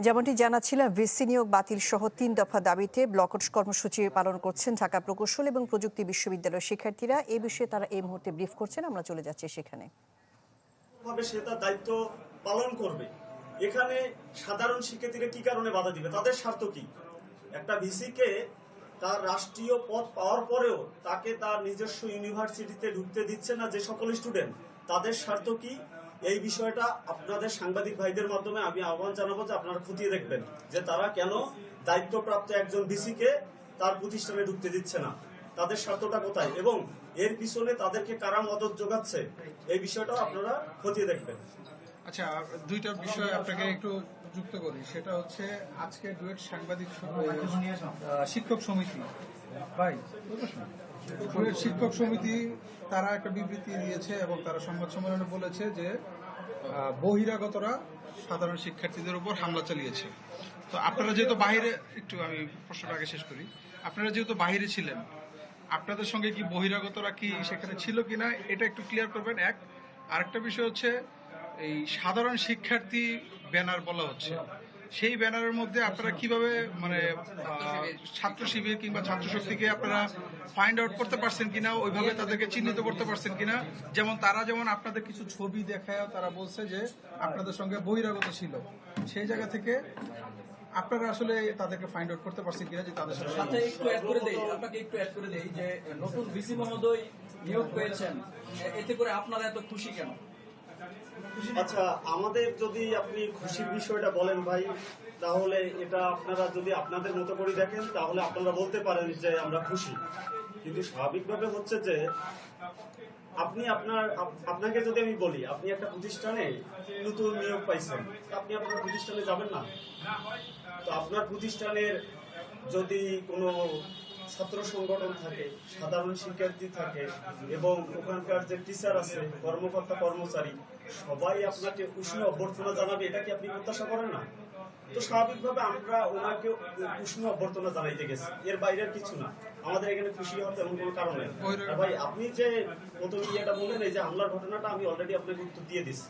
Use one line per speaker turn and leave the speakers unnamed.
যেমনটি জানাচ্ছিলাম, ভিসি নিয়োগ বাতিল সহ ৩ দফা দাবিতে ব্লকআউট কর্মসূচি পালন করছেন ঢাকা প্রকৌশল এবং প্রযুক্তি বিশ্ববিদ্যালয়ের শিক্ষার্থীরা। এই বিষয়ে তারা এই মুহূর্তে ব্রিফ করছেন, আমরা চলে যাচ্ছি সেখানে।
সে তার দায়িত্ব পালন করবে। এখানে সাধারণ শিক্ষার্থীরা কি কারণে বাধা দিবে? তাদের স্বার্থ কি? একটা ভিসিকে তার রাষ্ট্রীয় পদ পাওয়ার পরেও তাকে তার নিজস্ব ইউনিভার্সিটিতে ঢুকতে দিচ্ছে না যে সকল স্টুডেন্ট, তাদের স্বার্থ কি? এই বিষয়টা আপনাদের সাংবাদিক ভাইদের মাধ্যমে আমি আহ্বান জানাবো যে আপনারা খতিয়ে দেখবেন যে তারা কেন দায়িত্বপ্রাপ্ত একজন ভিসিকে তার প্রতিষ্ঠানে ঢুকতে দিচ্ছে না, তাদের স্বার্থটা কোথায় এবং এর পিছনে তাদেরকে কারা মদত যোগাচ্ছে, এই বিষয়টাও আপনারা খতিয়ে দেখবেন।
আচ্ছা, দুইটা বিষয় আপনাকে একটু যুক্ত করি। সেটা হচ্ছে আজকে ডুয়েট সাংবাদিক শিক্ষক সমিতি ডুয়েট শিক্ষক সমিতি তারা একটা বিবৃতি দিয়েছে এবং তারা সংবাদ সম্মেলনে বলেছে যে বহিরাগতরা সাধারণ শিক্ষার্থীদের উপর হামলা চালিয়েছে। তো আপনারা যেহেতু বাইরে, একটু আমি প্রশ্নটা আগে শেষ করি, আপনারা যেহেতু বাইরে ছিলেন, আপনাদের সঙ্গে কি বহিরাগতরা কি সেখানে ছিল কিনা এটা একটু ক্লিয়ার করবেন। এক, আরেকটা বিষয় হচ্ছে এই সাধারণ শিক্ষার্থী ব্যানার বলা হচ্ছে, সেই ব্যানারের মধ্যে আপনারা কিভাবে মানে ছাত্র শিবির কিংবা ছাত্র শক্তিকে আপনারা ফাইন্ড আউট করতে পারছেন কিনা, ওইভাবে তাদেরকে চিহ্নিত করতে পারছেন কিনা? যেমন তারা যেমন আপনাদের কিছু ছবি দেখায় তারা বলছে যে আপনাদের সঙ্গে বহিরাগত ছিল, সেই জায়গা থেকে আপনারা আসলে তাদেরকে ফাইন্ড আউট করতে পারছেন কিনা যে তাদের সাথে?
আপনাকে একটু অ্যাড করে দেই যে নতুন ভিসি মহোদয় নিয়োগ পেয়েছেন, এতে করে আপনারা এত খুশি কেন?
আচ্ছা, আমাদের যদি আপনি খুশির বিষয়টা বলেন ভাই, তাহলে এটা আপনারা যদি আপনাদের মতো করে দেখেন তাহলে আপনারা বলতে পারেন যে আমরা খুশি। কিন্তু স্বাভাবিকভাবে হচ্ছে যে আপনাকে যদি আমি বলি আপনি একটা প্রতিষ্ঠানে নতুন নিয়োগ পাইছেন, আপনি আপনার প্রতিষ্ঠানে যাবেন না? তো আপনার প্রতিষ্ঠানের যদি কোনো ছাত্র সংগঠন থাকে, সাধারণ শিক্ষার্থী থাকে এবং ওখানকার যে টিচার আছে, কর্মকর্তা কর্মচারী, সবাই আপনাকে উষ্ণ অভ্যর্থনা জানাবে, এটা কি আপনি প্রত্যাশা করেন না? তো স্বাভাবিকভাবে আমরা ওনাকে উষ্ণ অভ্যর্থনা জানাইতে গেছি, এর বাইরের কিছু না। আমাদের এখানে খুশি হওয়ার তেমন কোনো কারণ নেই। ভাই, আপনি যে প্রথম ইয়েটা বললেন, এই যে হামলার ঘটনাটা, আমি অলরেডি আপনাকে উত্তর দিয়ে দিচ্ছি।